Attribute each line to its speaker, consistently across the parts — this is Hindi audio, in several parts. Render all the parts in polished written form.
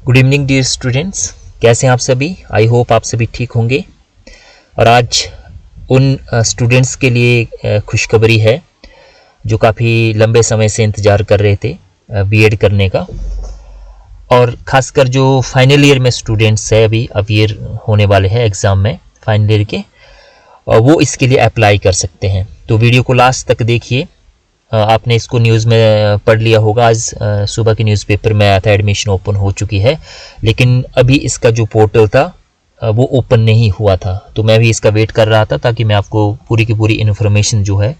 Speaker 1: गुड इवनिंग डियर स्टूडेंट्स, कैसे हैं आप सभी। आई होप आप सभी ठीक होंगे। और आज उन स्टूडेंट्स के लिए खुशखबरी है जो काफ़ी लंबे समय से इंतज़ार कर रहे थे बीएड करने का, और ख़ासकर जो फाइनल ईयर में स्टूडेंट्स है अभी अपियर होने वाले हैं एग्ज़ाम में फाइनल ईयर के, और वो इसके लिए अप्लाई कर सकते हैं। तो वीडियो को लास्ट तक देखिए। आपने इसको न्यूज़ में पढ़ लिया होगा, आज सुबह के न्यूज़पेपर में आया था एडमिशन ओपन हो चुकी है, लेकिन अभी इसका जो पोर्टल था वो ओपन नहीं हुआ था। तो मैं भी इसका वेट कर रहा था ताकि मैं आपको पूरी की पूरी इन्फॉर्मेशन जो है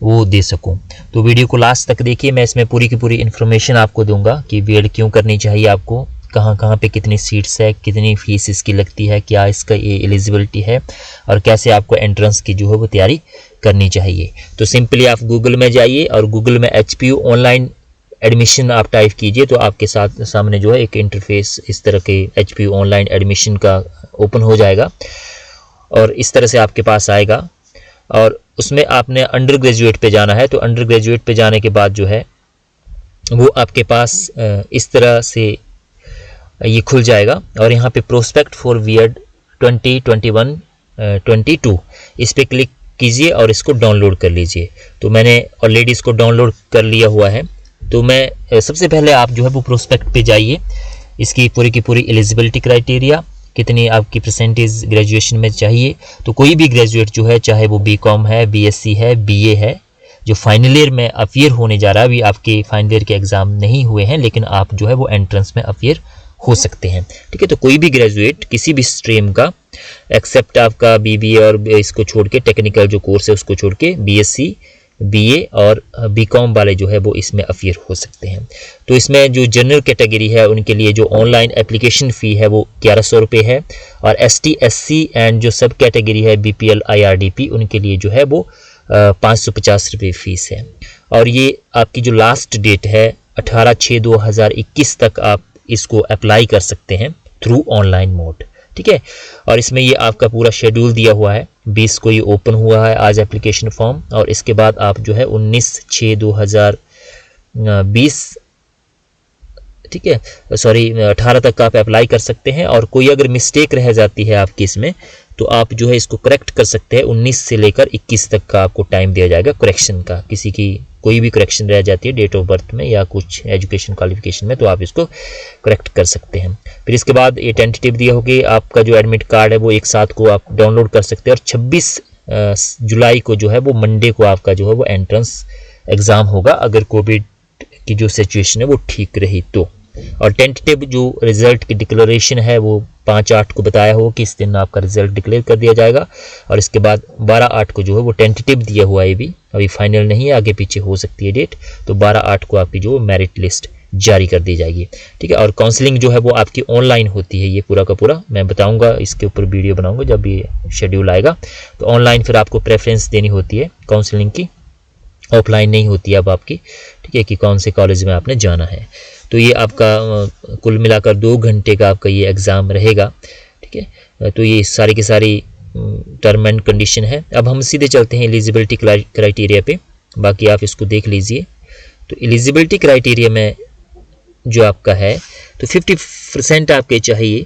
Speaker 1: वो दे सकूं। तो वीडियो को लास्ट तक देखिए, मैं इसमें पूरी की पूरी इन्फॉर्मेशन आपको दूंगा कि बीएड क्यों करनी चाहिए आपको, कहाँ कहाँ पे कितनी सीट्स है, कितनी फीस इसकी लगती है, क्या इसका ये एलिजिबिलिटी है, और कैसे आपको एंट्रेंस की जो है वो तैयारी करनी चाहिए। तो सिंपली आप गूगल में जाइए और गूगल में HPU ऑनलाइन एडमिशन आप टाइप कीजिए, तो आपके सामने जो है एक इंटरफेस इस तरह के HPU ऑनलाइन एडमिशन का ओपन हो जाएगा और इस तरह से आपके पास आएगा। और उसमें आपने अंडर ग्रेजुएट पे जाना है। तो अंडर ग्रेजुएट पे जाने के बाद जो है वो आपके पास इस तरह से ये खुल जाएगा, और यहाँ पे प्रोस्पेक्ट फॉर बीएड 2021-22 इस पे क्लिक कीजिए और इसको डाउनलोड कर लीजिए। तो मैंने ऑलरेडी इसको डाउनलोड कर लिया हुआ है। तो मैं सबसे पहले आप जो है वो प्रोस्पेक्ट पे जाइए, इसकी पूरी की पूरी एलिजिबिलिटी क्राइटेरिया, कितनी आपकी परसेंटेज ग्रेजुएशन में चाहिए। तो कोई भी ग्रेजुएट जो है, चाहे वो BCom है, BSc है, BA है, जो फाइनल ईयर में अपियर होने जा रहा है, अभी आपके फाइनल ईयर के एग्ज़ाम नहीं हुए हैं लेकिन आप जो है वो एंट्रेंस में अपियर हो सकते हैं। ठीक है, तो कोई भी ग्रेजुएट किसी भी स्ट्रीम का, एक्सेप्ट आपका BBA और इसको छोड़ के टेक्निकल जो कोर्स है उसको छोड़ के BSc, BA और BCom वाले जो है वो इसमें अपियर हो सकते हैं। तो इसमें जो जनरल कैटेगरी है उनके लिए जो ऑनलाइन एप्लीकेशन फ़ी है वो 1100 रुपये है, और ST SC एंड जो सब कैटेगरी है BPL IRDP उनके लिए जो है वो 550 रुपये फ़ीस है। और ये आपकी जो लास्ट डेट है 18/6/2021 तक आप इसको अप्लाई कर सकते हैं थ्रू ऑनलाइन मोड। ठीक है, और इसमें ये आपका पूरा शेड्यूल दिया हुआ है। 20 को ये ओपन हुआ है आज एप्लीकेशन फॉर्म, और इसके बाद आप जो है 19/6/2020 ठीक है 18 तक आप अप्लाई कर सकते हैं। और कोई अगर मिस्टेक रह जाती है आपकी इसमें, तो आप जो है इसको करेक्ट कर सकते हैं। 19 से लेकर 21 तक का आपको टाइम दिया जाएगा करेक्शन का। किसी की कोई भी करेक्शन रह जाती है डेट ऑफ बर्थ में या कुछ एजुकेशन क्वालिफिकेशन में, तो आप इसको करेक्ट कर सकते हैं। फिर इसके बाद ये टेंटेटिव दिया हो कि आपका जो एडमिट कार्ड है वो एक साथ को आप डाउनलोड कर सकते हैं, और 26 जुलाई को जो है वो मंडे को आपका जो है वो एंट्रेंस एग्ज़ाम होगा, अगर कोविड की जो सिचुएशन है वो ठीक रही तो। और टेंटेटिव जो रिज़ल्ट की डिक्लेरेशन है वो 5/8 को बताया हो कि इस दिन आपका रिज़ल्ट डिक्लेयर कर दिया जाएगा, और इसके बाद 12/8 को जो है वो टेंटेटिव दिया हुआ है, अभी फाइनल नहीं है, आगे पीछे हो सकती है डेट। तो 12/8 को आपकी जो मेरिट लिस्ट जारी कर दी जाएगी। ठीक है, और काउंसलिंग जो है वो आपकी ऑनलाइन होती है, ये पूरा का पूरा मैं बताऊंगा, इसके ऊपर वीडियो बनाऊंगा जब ये शेड्यूल आएगा। तो ऑनलाइन फिर आपको प्रेफरेंस देनी होती है काउंसलिंग की, ऑफलाइन नहीं होती है अब आपकी। ठीक है, कि कौन से कॉलेज में आपने जाना है। तो ये आपका कुल मिलाकर 2 घंटे का आपका ये एग्ज़ाम रहेगा। ठीक है, तो ये सारी की सारी टर्म एंड कंडीशन है। अब हम सीधे चलते हैं एलिजिबिलिटी क्राइटेरिया पे, बाकी आप इसको देख लीजिए। तो एलिजिबिलिटी क्राइटेरिया में जो आपका है तो 50% आपके चाहिए।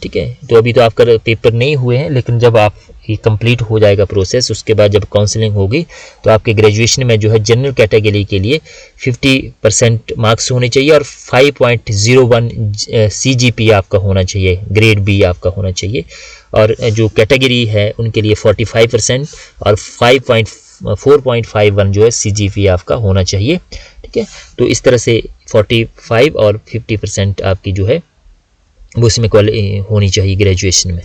Speaker 1: ठीक है, तो अभी तो आपका पेपर नहीं हुए हैं, लेकिन जब आप ये कंप्लीट हो जाएगा प्रोसेस, उसके बाद जब काउंसलिंग होगी तो आपके ग्रेजुएशन में जो है जनरल कैटेगरी के लिए 50% मार्क्स होने चाहिए, और 5.01 CGP आपका होना चाहिए, ग्रेड B आपका होना चाहिए। और जो कैटेगरी है उनके लिए 45% और 4.51 जो है CGP आपका होना चाहिए। ठीक है, तो इस तरह से 45 और 50% आपकी जो है वो इसमें होनी चाहिए ग्रेजुएशन में।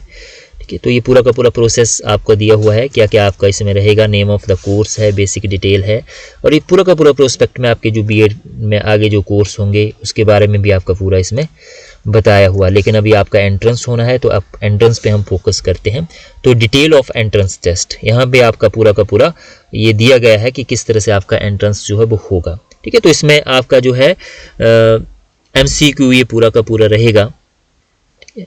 Speaker 1: ठीक है, तो ये पूरा का पूरा प्रोसेस आपको दिया हुआ है, क्या क्या आपका इसमें रहेगा, नेम ऑफ द कोर्स है, बेसिक डिटेल है, और ये पूरा का पूरा प्रोस्पेक्ट में आपके जो बीएड में आगे जो कोर्स होंगे उसके बारे में भी आपका पूरा इसमें बताया हुआ। लेकिन अभी आपका एंट्रेंस होना है, तो अब एंट्रेंस पे हम फोकस करते हैं। तो डिटेल ऑफ एंट्रेंस टेस्ट यहाँ पे आपका पूरा का पूरा ये दिया गया है कि किस तरह से आपका एंट्रेंस जो है वो होगा। ठीक है, तो इसमें आपका जो है MCQ ये पूरा का पूरा रहेगा।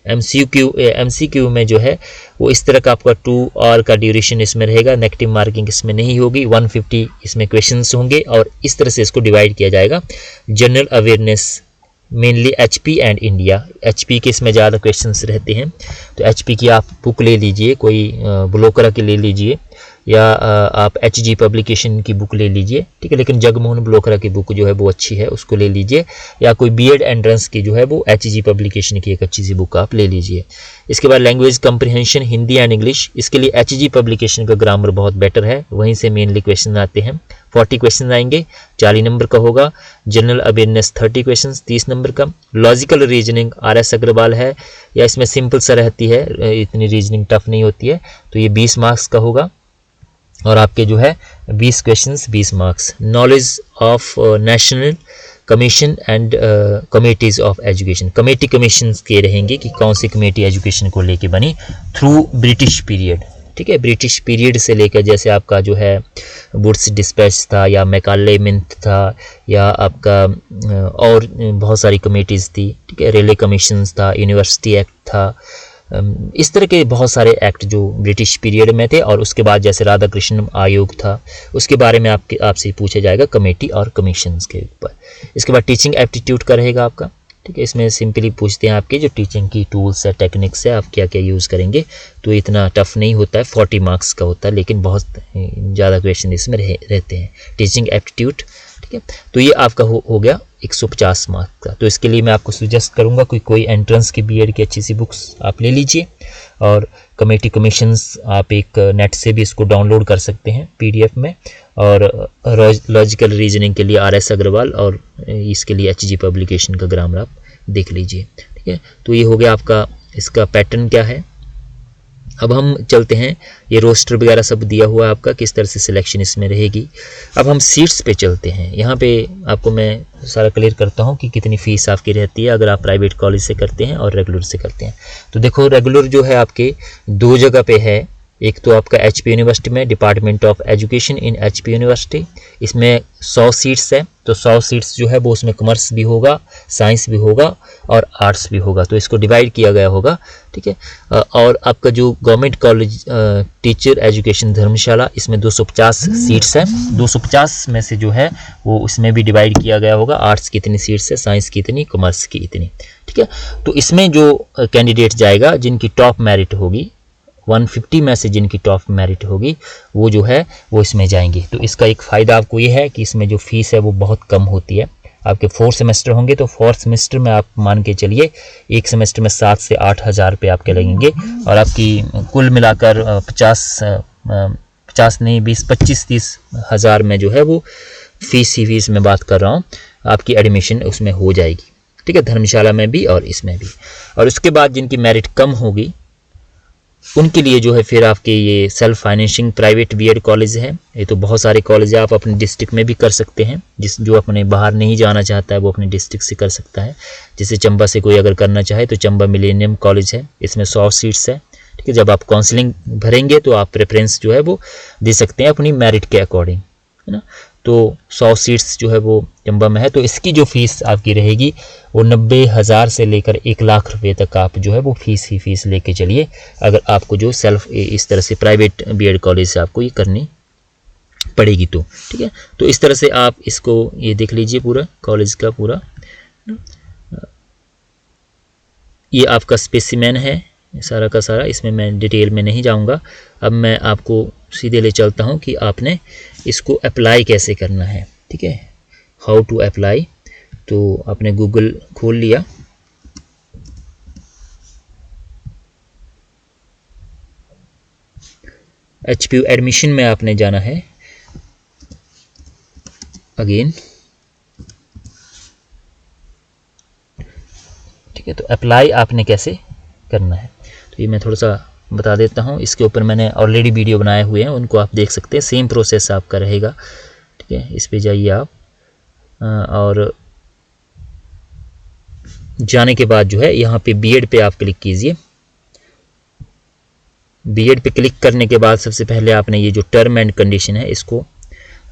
Speaker 1: MCQ में जो है वो इस तरह का आपका 2 आवर का ड्यूरेशन इसमें रहेगा, नेगेटिव मार्किंग इसमें नहीं होगी, 150 इसमें क्वेश्चंस होंगे, और इस तरह से इसको डिवाइड किया जाएगा। General awareness mainly HP and India. HP के इसमें ज़्यादा क्वेश्चंस रहते हैं, तो एचपी की आप बुक ले लीजिए, कोई ब्लोकरा की ले लीजिए, या आप एचजी पब्लिकेशन की बुक ले लीजिए, ठीक है। लेकिन जगमोहन ब्लोकरा की बुक जो है वो अच्छी है, उसको ले लीजिए, या कोई बीएड एंट्रेंस की जो है वो एचजी पब्लिकेशन की एक अच्छी सी बुक आप ले लीजिए। इसके बाद लैंग्वेज कम्प्रिहेंशन हिंदी एंड इंग्लिश, इसके लिए एचजी पब्लिकेशन का ग्रामर बहुत बेटर है, वहीं से मेनली क्वेश्चन आते हैं। 40 क्वेश्चन आएंगे, 40 नंबर का होगा। जनरल अवेयरनेस 30 क्वेश्चन, 30 नंबर का। लॉजिकल रीजनिंग RS अग्रवाल है, या इसमें सिंपल सा रहती है, इतनी रीजनिंग टफ नहीं होती है, तो ये 20 मार्क्स का होगा। और आपके जो है 20 questions 20 marks. Knowledge of national commission and committees of education, committee commissions के रहेंगे कि कौन सी कमेटी एजुकेशन को लेके बनी थ्रू ब्रिटिश पीरियड, ठीक है। ब्रिटिश पीरियड से लेकर जैसे आपका जो है वुड्स डिस्पैच था, या मैकाले मिंथ था, या आपका और बहुत सारी कमेटीज़ थी, ठीक है। रेलवे कमीशंस था, यूनिवर्सिटी एक्ट था, इस तरह के बहुत सारे एक्ट जो ब्रिटिश पीरियड में थे। और उसके बाद जैसे राधा कृष्ण आयोग था, उसके बारे में आपसे पूछा जाएगा कमेटी और कमीशंस के ऊपर। इसके बाद टीचिंग एप्टीट्यूड का रहेगा आपका, ठीक है। इसमें सिंपली पूछते हैं आपके जो टीचिंग की टूल्स है, टेक्निक्स है, आप क्या क्या यूज़ करेंगे, तो इतना टफ नहीं होता है, 40 मार्क्स का होता है, लेकिन बहुत ज़्यादा क्वेश्चन इसमें रहते हैं। टीचिंग एप्टीट्यूड, ठीक है। तो ये आपका हो गया 150 मार्क्स का। तो इसके लिए मैं आपको सजेस्ट करूंगा कोई एंट्रेंस की बीएड की अच्छी सी बुक्स आप ले लीजिए, और कमेटी कमीशंस आप एक नेट से भी इसको डाउनलोड कर सकते हैं PDF में, और लॉजिकल रीजनिंग के लिए RS अग्रवाल, और इसके लिए HG पब्लिकेशन का ग्रामर आप देख लीजिए, ठीक है। तो ये हो गया आपका, इसका पैटर्न क्या है। अब हम चलते हैं, ये रोस्टर वगैरह सब दिया हुआ है आपका, किस तरह से सिलेक्शन इसमें रहेगी। अब हम सीट्स पे चलते हैं। यहाँ पे आपको मैं सारा क्लियर करता हूँ कि कितनी फ़ीस आपकी रहती है अगर आप प्राइवेट कॉलेज से करते हैं और रेगुलर से करते हैं। तो देखो, रेगुलर जो है आपके 2 जगह पे है। एक तो आपका HP यूनिवर्सिटी में, department of education in HP university, इसमें 100 सीट्स है। तो 100 सीट्स जो है वो उसमें कॉमर्स भी होगा, साइंस भी होगा और आर्ट्स भी होगा, तो इसको डिवाइड किया गया होगा, ठीक है। और आपका जो गवर्नमेंट कॉलेज टीचर एजुकेशन धर्मशाला, इसमें 250 सीट्स है। 250 में से जो है वो उसमें भी डिवाइड किया गया होगा, आर्ट्स की इतनी सीट्स है, साइंस की इतनी, कॉमर्स की इतनी, ठीक है। तो इसमें जो कैंडिडेट जाएगा, जिनकी टॉप मेरिट होगी, 150 में से जिनकी टॉप मेरिट होगी, वो जो है वो इसमें जाएंगे। तो इसका एक फ़ायदा आपको ये है कि इसमें जो फीस है वो बहुत कम होती है। आपके 4 सेमेस्टर होंगे, तो 4 सेमेस्टर में आप मान के चलिए एक सेमेस्टर में 7 से 8 हज़ार रुपये आपके लगेंगे, और आपकी कुल मिलाकर 50 नहीं 20-25-30 हज़ार में जो है वो फीस में बात कर रहा हूँ, आपकी एडमिशन उसमें हो जाएगी, ठीक है। धर्मशाला में भी और इसमें भी। और उसके बाद जिनकी मेरिट कम होगी उनके लिए जो है फिर आपके ये self financing private BEd college है। ये तो बहुत सारे कॉलेज है, आप अपने डिस्ट्रिक्ट में भी कर सकते हैं। जो अपने बाहर नहीं जाना चाहता है वो अपने डिस्ट्रिक्ट से कर सकता है। जैसे चंबा से कोई अगर करना चाहे तो चंबा मिलेनियम कॉलेज है, इसमें 100 सीट्स है, ठीक है। जब आप काउंसलिंग भरेंगे तो आप प्रेफरेंस जो है वो दे सकते हैं अपनी मेरिट के अकॉर्डिंग, है ना। तो 100 सीट्स जो है वो चंबा में है। तो इसकी जो फीस आपकी रहेगी वो 90,000 से लेकर 1 लाख रुपए तक आप जो है वो फीस लेके चलिए, अगर आपको जो सेल्फ इस तरह से प्राइवेट बीएड कॉलेज से आपको ये करनी पड़ेगी तो, ठीक है। तो इस तरह से आप इसको ये देख लीजिए पूरा कॉलेज का पूरा, ये आपका स्पेसिमेन है सारा का सारा, इसमें मैं डिटेल में नहीं जाऊंगा। अब मैं आपको सीधे ले चलता हूं कि आपने इसको अप्लाई कैसे करना है, ठीक है। हाउ टू अप्लाई, तो आपने गूगल खोल लिया, HPU एडमिशन में आपने जाना है अगेन, ठीक है। तो अप्लाई आपने कैसे करना है तो ये मैं थोड़ा सा बता देता हूँ। इसके ऊपर मैंने ऑलरेडी वीडियो बनाए हुए हैं, उनको आप देख सकते हैं। सेम प्रोसेस आपका रहेगा, ठीक है। इस पे जाइए आप, और जाने के बाद जो है यहाँ पे बीएड पे आप क्लिक कीजिए। बीएड पे क्लिक करने के बाद सबसे पहले आपने ये जो टर्म एंड कंडीशन है इसको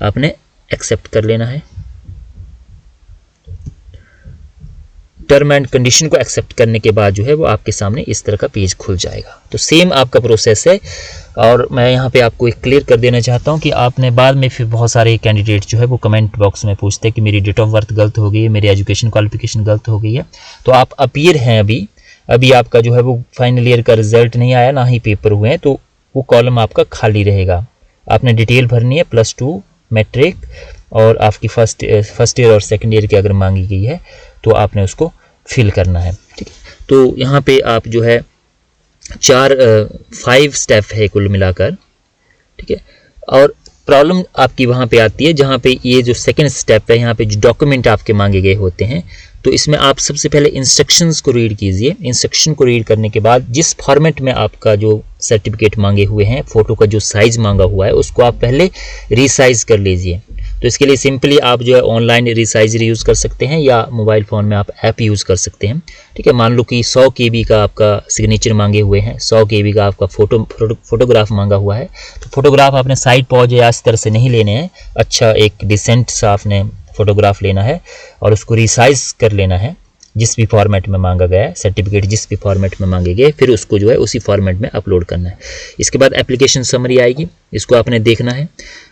Speaker 1: आपने एक्सेप्ट कर लेना है। टर्म एंड कंडीशन को एक्सेप्ट करने के बाद जो है वो आपके सामने इस तरह का पेज खुल जाएगा। तो सेम आपका प्रोसेस है। और मैं यहाँ पे आपको एक क्लियर कर देना चाहता हूँ कि आपने बाद में फिर बहुत सारे कैंडिडेट जो है वो कमेंट बॉक्स में पूछते हैं कि मेरी डेट ऑफ बर्थ गलत हो गई है, मेरी एजुकेशन क्वालिफिकेशन गलत हो गई है। तो आप अपीयर हैं, अभी आपका जो है वो फाइनल ईयर का रिजल्ट नहीं आया, ना ही पेपर हुए हैं, तो वो कॉलम आपका खाली रहेगा। आपने डिटेल भरनी है, +2 मैट्रिक और आपकी फर्स्ट ईयर और सेकंड ईयर की अगर मांगी गई है तो आपने उसको फिल करना है। ठीक है, तो यहाँ पे आप जो है 5 स्टेप है कुल मिलाकर। ठीक है, और प्रॉब्लम आपकी वहाँ पे आती है जहाँ पे ये जो सेकंड स्टेप है, यहाँ पे जो डॉक्यूमेंट आपके मांगे गए होते हैं, तो इसमें आप सबसे पहले इंस्ट्रक्शंस को रीड कीजिए। इंस्ट्रक्शन को रीड करने के बाद जिस फॉर्मेट में आपका जो सर्टिफिकेट मांगे हुए हैं, फ़ोटो का जो साइज़ मांगा हुआ है, उसको आप पहले रीसाइज़ कर लीजिए। तो इसके लिए सिंपली आप जो है ऑनलाइन रीसाइजर यूज़ कर सकते हैं या मोबाइल फ़ोन में आप ऐप यूज़ कर सकते हैं। ठीक है, मान लो कि 100 KB का आपका सिग्नेचर मांगे हुए हैं, 100 KB का आपका फोटोग्राफ मांगा हुआ है, तो फोटोग्राफ आपने साइड पॉज या इस तरह से नहीं लेने हैं। अच्छा एक डिसेंट सा आपने फोटोग्राफ लेना है और उसको रिसाइज कर लेना है जिस भी फॉर्मेट में मांगा गया है, सर्टिफिकेट जिस भी फॉर्मेट में मांगे गए, फिर उसको जो है उसी फॉर्मेट में अपलोड करना है। इसके बाद एप्लीकेशन समरी आएगी, इसको आपने देखना है।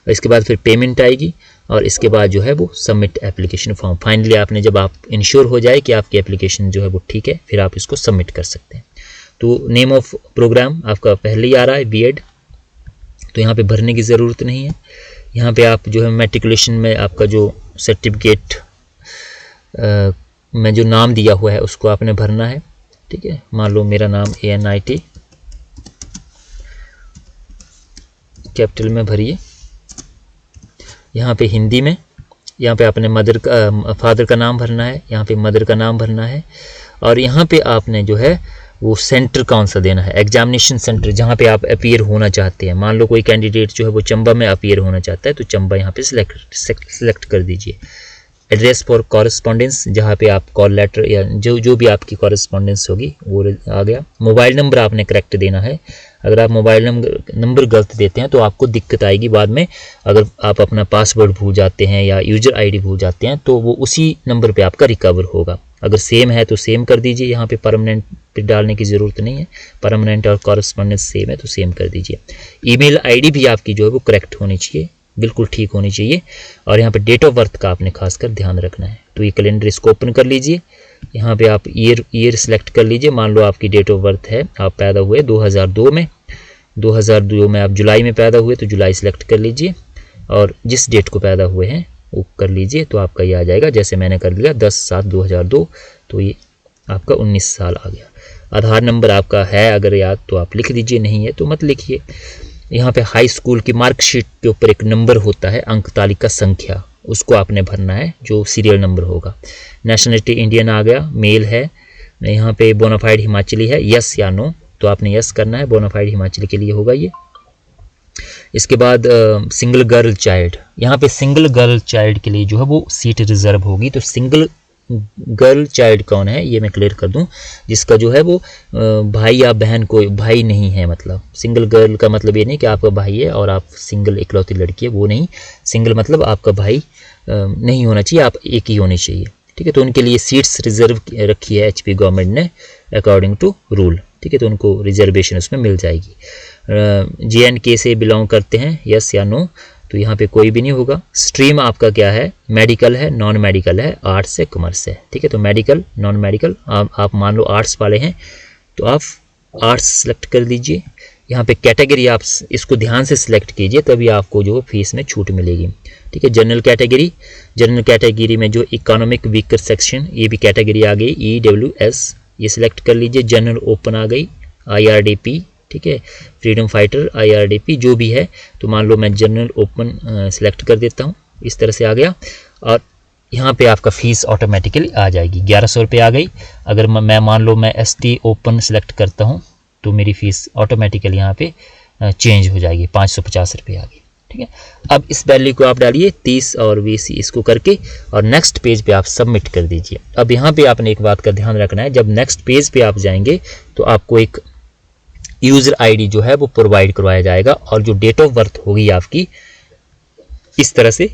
Speaker 1: इसके बाद फिर पेमेंट आएगी और इसके बाद जो है वो सबमिट एप्लीकेशन फॉर्म। फाइनली आपने जब आप इंश्योर हो जाए कि आपकी एप्लीकेशन जो है वो ठीक है, फिर आप इसको सबमिट कर सकते हैं। तो नेम ऑफ प्रोग्राम आपका पहले ही आ रहा है B.Ed, तो यहाँ पे भरने की ज़रूरत नहीं है। यहाँ पे आप जो है मैट्रिकुलेशन में आपका जो सर्टिफिकेट में जो नाम दिया हुआ है उसको आपने भरना है। ठीक है, मान लो मेरा नाम ANIT कैपिटल में भरिए। यहाँ पे हिंदी में, यहाँ पे आपने फादर का नाम भरना है, यहाँ पे मदर का नाम भरना है, और यहाँ पे आपने जो है वो सेंटर कौन सा देना है, एग्जामिनेशन सेंटर जहाँ पे आप अपीयर होना चाहते हैं। मान लो कोई कैंडिडेट जो है वो चंबा में अपीयर होना चाहता है, तो चंबा यहाँ पे सिलेक्ट कर दीजिए। एड्रेस फॉर कॉरेस्पॉन्डेंस, जहाँ पे आप कॉल लेटर या जो भी आपकी कॉरेस्पॉन्डेंस होगी वो आ गया। मोबाइल नंबर आपने करेक्ट देना है। अगर आप मोबाइल नंबर गलत देते हैं तो आपको दिक्कत आएगी बाद में। अगर आप अपना पासवर्ड भूल जाते हैं या यूजर आईडी भूल जाते हैं तो वो उसी नंबर पे आपका रिकवर होगा। अगर सेम है तो सेम कर दीजिए, यहाँ पे परमानेंट पे डालने की ज़रूरत नहीं है। परमानेंट और कॉरेस्पॉन्डेंस सेम है तो सेम कर दीजिए। ईमेल आईडी भी आपकी जो है वो करेक्ट होनी चाहिए, बिल्कुल ठीक होनी चाहिए। और यहाँ पे डेट ऑफ बर्थ का आपने खासकर ध्यान रखना है। तो ये कैलेंडर इसको ओपन कर लीजिए। यहाँ पे आप ईयर सेलेक्ट कर लीजिए। मान लो आपकी डेट ऑफ बर्थ है, आप पैदा हुए 2002 में, 2002 में आप जुलाई में पैदा हुए तो जुलाई सेलेक्ट कर लीजिए और जिस डेट को पैदा हुए हैं वो कर लीजिए, तो आपका ये आ जाएगा। जैसे मैंने कर लिया 10/7/2002, तो ये आपका 19 साल आ गया। आधार नंबर आपका है अगर याद तो आप लिख दीजिए, नहीं है तो मत लिखिए। यहाँ पे हाई स्कूल की मार्कशीट के ऊपर एक नंबर होता है, अंक तालिका संख्या, उसको आपने भरना है जो सीरियल नंबर होगा। नेशनलिटी इंडियन आ गया, मेल है। यहाँ पे बोनाफाइड हिमाचली है, यस या नो, तो आपने यस करना है। बोनाफाइड हिमाचली के लिए होगा ये। इसके बाद सिंगल गर्ल चाइल्ड, यहाँ पे सिंगल गर्ल चाइल्ड के लिए जो है वो सीट रिजर्व होगी। तो सिंगल गर्ल चाइल्ड कौन है ये मैं क्लियर कर दूं, जिसका जो है वो भाई या बहन कोई भाई नहीं है। मतलब सिंगल गर्ल का मतलब ये नहीं कि आपका भाई है और आप सिंगल इकलौती लड़की है, वो नहीं। सिंगल मतलब आपका भाई नहीं होना चाहिए, आप एक ही होनी चाहिए। ठीक है, तो उनके लिए सीट्स रिजर्व रखी है HP गवर्नमेंट ने अकॉर्डिंग टू रूल। ठीक है, तो उनको रिजर्वेशन उसमें मिल जाएगी। JNK से बिलोंग करते हैं, यस या नो, तो यहाँ पे कोई भी नहीं होगा। स्ट्रीम आपका क्या है, मेडिकल है, नॉन मेडिकल है, आर्ट्स है, कॉमर्स है। ठीक है, तो मेडिकल नॉन मेडिकल आप मान लो आर्ट्स वाले हैं तो आप आर्ट्स सेलेक्ट कर दीजिए। यहाँ पे कैटेगरी आप इसको ध्यान से सिलेक्ट कीजिए, तभी आपको जो फीस में छूट मिलेगी। ठीक है, जनरल कैटेगरी में जो इकोनॉमिक वीकर सेक्शन, ये भी कैटेगरी आ गई, EWS, ये सिलेक्ट कर लीजिए। जनरल ओपन आ गई, IRDP, ठीक है, फ्रीडम फाइटर, IRDP जो भी है, तो मान लो मैं जनरल ओपन सिलेक्ट कर देता हूँ, इस तरह से आ गया। और यहाँ पे आपका फ़ीस ऑटोमेटिकली आ जाएगी, 1100 रुपये आ गई। अगर मैं मान लो मैं ST ओपन सिलेक्ट करता हूँ तो मेरी फ़ीस ऑटोमेटिकली यहाँ पे चेंज हो जाएगी, 550 रुपये आ गई। ठीक है, अब इस वैल्यू को आप डालिए 30 और 20 इसको करके, और नेक्स्ट पेज पे आप सबमिट कर दीजिए। अब यहाँ पे आपने एक बात का ध्यान रखना है, जब नेक्स्ट पेज पे आप जाएंगे तो आपको एक यूज़र ID जो है वो प्रोवाइड करवाया जाएगा, और जो डेट ऑफ बर्थ होगी आपकी इस तरह से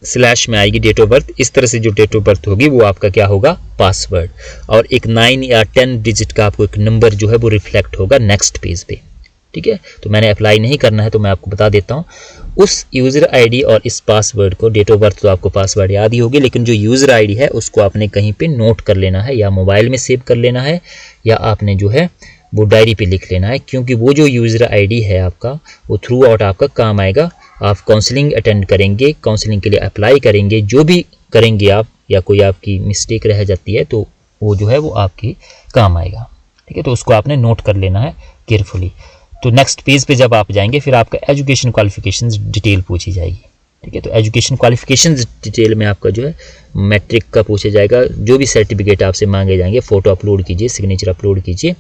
Speaker 1: स्लैश में आएगी डेट ऑफ बर्थ। इस तरह से जो डेट ऑफ बर्थ होगी वो आपका क्या होगा, पासवर्ड, और एक 9 या 10 डिजिट का आपको एक नंबर जो है वो रिफ्लेक्ट होगा नेक्स्ट पेज पे। ठीक है, तो मैंने अप्लाई नहीं करना है तो मैं आपको बता देता हूँ। उस यूज़र आईडी और इस पासवर्ड को, डेट ऑफ बर्थ तो आपको पासवर्ड याद ही होगी, लेकिन जो यूज़र आईडी है उसको आपने कहीं पे नोट कर लेना है, या मोबाइल में सेव कर लेना है, या आपने जो है वो डायरी पे लिख लेना है, क्योंकि वो जो यूज़र आईडी है आपका वो थ्रू आउट आपका काम आएगा। आप काउंसलिंग अटेंड करेंगे, काउंसलिंग के लिए अप्लाई करेंगे, जो भी करेंगे आप, या कोई आपकी मिस्टेक रह जाती है तो वो जो है वो आपकी काम आएगा। ठीक है, तो उसको आपने नोट कर लेना है केयरफुली। तो नेक्स्ट पेज पे जब आप जाएंगे फिर आपका एजुकेशन क्वालिफिकेशंस डिटेल पूछी जाएगी। ठीक है, तो एजुकेशन क्वालिफिकेशंस डिटेल में आपका जो है मैट्रिक का पूछा जाएगा, जो भी सर्टिफिकेट आपसे मांगे जाएंगे, फ़ोटो अपलोड कीजिए, सिग्नेचर अपलोड कीजिए,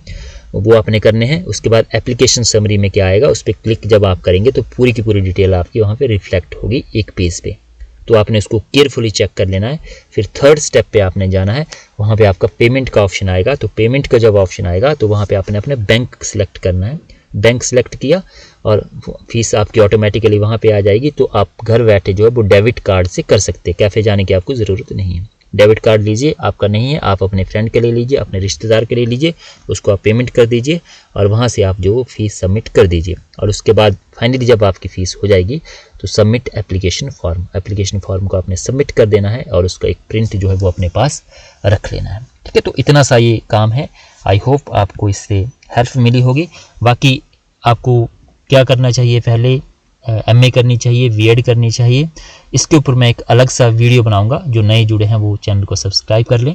Speaker 1: वो आपने करने हैं। उसके बाद एप्लीकेशन समरी में क्या आएगा, उस पर क्लिक जब आप करेंगे तो पूरी की पूरी डिटेल आपकी वहाँ पे रिफ्लेक्ट होगी एक पेज पे, तो आपने उसको केयरफुली चेक कर लेना है। फिर थर्ड स्टेप पे आपने जाना है, वहाँ पे आपका पेमेंट का ऑप्शन आएगा। तो पेमेंट का जब ऑप्शन आएगा तो वहाँ पे आपने अपने बैंक सेलेक्ट करना है। बैंक सेलेक्ट किया और फीस आपकी ऑटोमेटिकली वहाँ पे आ जाएगी। तो आप घर बैठे जो है वो डेबिट कार्ड से कर सकते हैं, कैफ़े जाने की आपको ज़रूरत नहीं है। डेबिट कार्ड लीजिए, आपका नहीं है, आप अपने फ्रेंड के लिए लीजिए, अपने रिश्तेदार के लिए लीजिए, उसको आप पेमेंट कर दीजिए और वहाँ से आप जो फीस सबमिट कर दीजिए। और उसके बाद फाइनली जब आपकी फ़ीस हो जाएगी तो submit application form, application form को आपने सबमिट कर देना है और उसका एक प्रिंट जो है वो अपने पास रख लेना है। ठीक है, तो इतना सा ये काम है। आई होप आपको इससे हेल्प मिली होगी। बाकी आपको क्या करना चाहिए, पहले एमए करनी चाहिए, बीएड करनी चाहिए, इसके ऊपर मैं एक अलग सा वीडियो बनाऊंगा। जो नए जुड़े हैं वो चैनल को सब्सक्राइब कर लें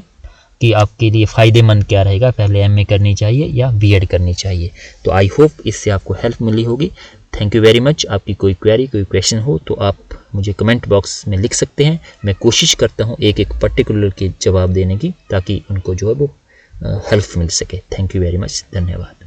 Speaker 1: कि आपके लिए फ़ायदेमंद क्या रहेगा, पहले एमए करनी चाहिए या बीएड करनी चाहिए। तो आई होप इससे आपको हेल्प मिली होगी। Thank you very much. आपकी कोई क्वेरी, कोई क्वेश्चन हो तो आप मुझे कमेंट बॉक्स में लिख सकते हैं। मैं कोशिश करता हूँ एक एक पर्टिकुलर के जवाब देने की, ताकि उनको जो है वो हेल्प मिल सके। थैंक यू वेरी मच, धन्यवाद।